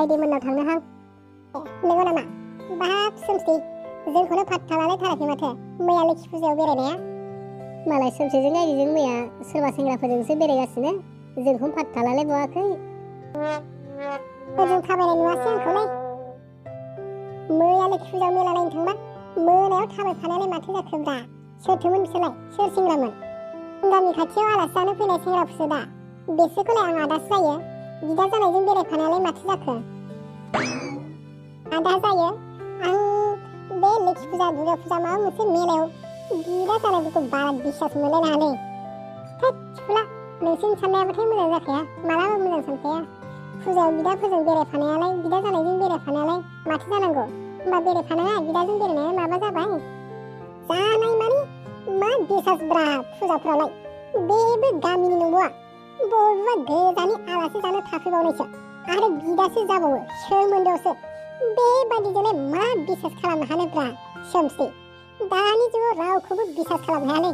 बायदिमोननाव थांनोहां। नंगौ नामा? बाब सोमस्रि, जोंखौनो फात्ता लालायथाराखै माथो मैया लोखि फुजायाव बेरायनाया। मालाय सोमस्रिजों गायदिजों मैया सोरबा सेंग्राफोरजोंसो बेरायगासिनो, जोंखौनो फात्ता लालायबावाखै। ओजों थाबायनाय नुवासै आंखौलाय। मैया लोखि फुजायाव मेला नायनो थांबा मोनायाव थाबायफानायालाय माथो जाखोब्रा? सोरथोमोन बिसोरलाय? सोर सेंग्रामोन? गामि खाथियाव आलासि जानो फैनाय सेंग्राफोरसो दा। बिसोरखौलाय आं आदासो जायो। बिदा जानायजों बेरायफानायालाय माथो जाखो? आदा जायो? आं बे लोखि फुजा दुर्गा फुजा माबा मोनसे मेलायाव बिदा जानायफोरखौ बारा बिसास मोनलायलाङालै। थोद थिफुला, नोंसोरनि साननायाबाथाय मोजां जाखाया, मालाबा मोजां सानखाया। फुजायाव बिदाफोरजों बेरायफानायालाय, बिदा जानायजों बेरायफानायालाय माथो जानांगौ? होमबा बेरायफानाङा, बिदाजों बेरायनाया माबा जाबाय? जानाय माने मा बिसासब्रा फुजाफ्रावलाय? बेबो गामिनि नंबावा, बबेबा गोजाननि आलासि जानो थाफैबावनायसो आरो बिदासो जाबावो सोमोन्दोआवसो। बेबादिजोंलाय मा बिसास खालामनो हानोब्रा सोमस्रि? दानि जुगाव रावखौबो बिसास खालामनो हायालै।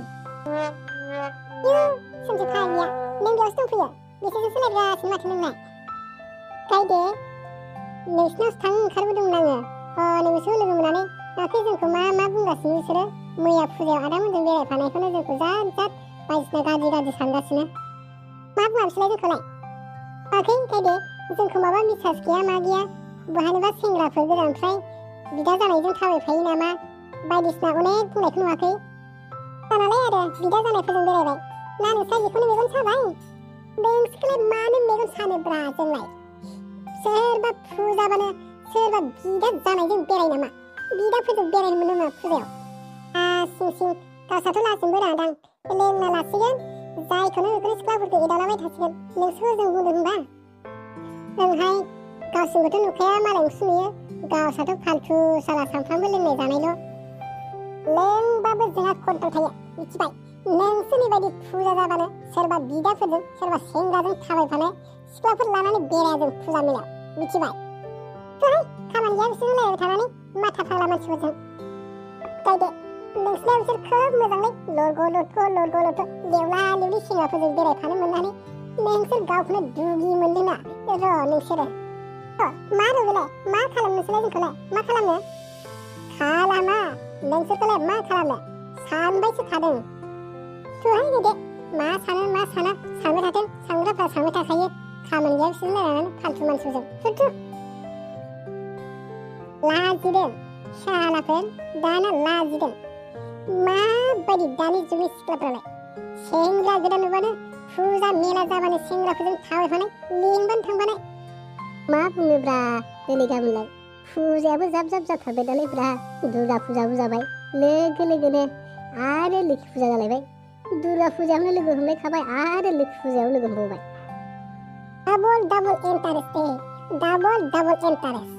सोमस्रि फाग्लिया, नों बेयावसो दंफैयो? बिसोरजोंसो रायज्लायगासिनो माथो नोंलाय? गायदे, नोंसिनावसो थांनो ओंखारबोदोंमोन आङो। नोंसोर लोगो मोननानै दाख्लै जोंखौ मा बुंगासिनो बिसोरो? मैया फुजायाव आदामोनजों बेरायफानायखौनो जोंखौ जात बायदिसिना गाज्रि सानगासिनो। मा बुङा बिसोरलाय जोंखौलाय? बुङाखै गायदे, जोंखौ माबा बिसास गैया मा गैया, बहानिबा सेंग्राफोर गोजाननिफ्राय बिदा जानायजों थाबायफायो नामा बायदिसिना अनेक बुंनायखौ नुवाखै? जानालाय आरो बिदा जानायफोरजों बेरायबाय ना नोंस्रा बेखौनो मेगन साबाय? नोंसोरखौलाय मानो मेगन सानोब्रा जोंलाय? सोरबा फुजाबानो सोरबा बिदा जानायजों बेराय नामा? बिदाफोरजों बेरायनो मोनो नामा फुजायाव? सिं गावसाथ' लाजिनोबो रादां, लोंना लासिगोन, जायखौनो बेखौनो सिख्लाफोरखौ एदावलाबाय थासिगोन। नोंसोरखौ जों बुंदों होनबा? ओंहाय, गावसिनिखौथ' नुखाया, मालायखौसो नुयो। गावसाथ' फालथु साला सानफ्रामबो लोंनाय जानायल'। लोंबाबो जोंहा कन्ट्रल थायो, मिथिबाय? नोंसोरनि बायदि फुजा जाबानो सोरबा बिदाफोरजों सोरबा सेंग्राजों थाबायफानाय सिख्लाफोर लानानै बेराया जों फुजा मेलायाव, मिथिबाय? थुहाय, खामानि गैया बिसोरजों रायज्लायबाय थानानै, माथा फाग्ला मानसिफोरजों। गायदे, नोंसिना बिसोर खोब मोजांलै, लरग' लरग' लेवला लेवलि सेंग्राफोरजों बेरायफानो मोननानै नोंसोर गावखौनो दुगि मोनदोंना? र' नोंसोरो मा बेलाय? मा खालामनो नोंसोरलाय जोंखौलाय? मा खालामनो? खालामा, नोंसोरखौलाय मा खालामनो सानबायसो थादों। थुहाय गायदे, मा सानो मा साना सानबाय थाथों, सानग्राफ्रा सानबाय थाखायो। खामानि गैया बिसोरजों रायज्लायनानै फालथु मानसिफोरजों। लाजिदों सालाफोर, दाना लाजिदों। माबायदि दानि जुगनि सिख्लाफ्रालाय? सेंग्रा गोदान नुबानो, फुजा मेला जाबानो सेंग्राफोरजों थाबायफानाय, लिंबानो थांफानाय। मा बुंनोब्रा दिनै गाबोनलाय? फुजायाबो जाब जाथारबाय दालाय ब्रा। दुर्गा फुजाबो जाबाय लोगोनो आरो लोखि फुजा जालायबाय। दुर्गा फुजायावनो लोगो हमलायखाबाय आरो लोखि फुजायाव लोगो हमबावबाय। Double interest.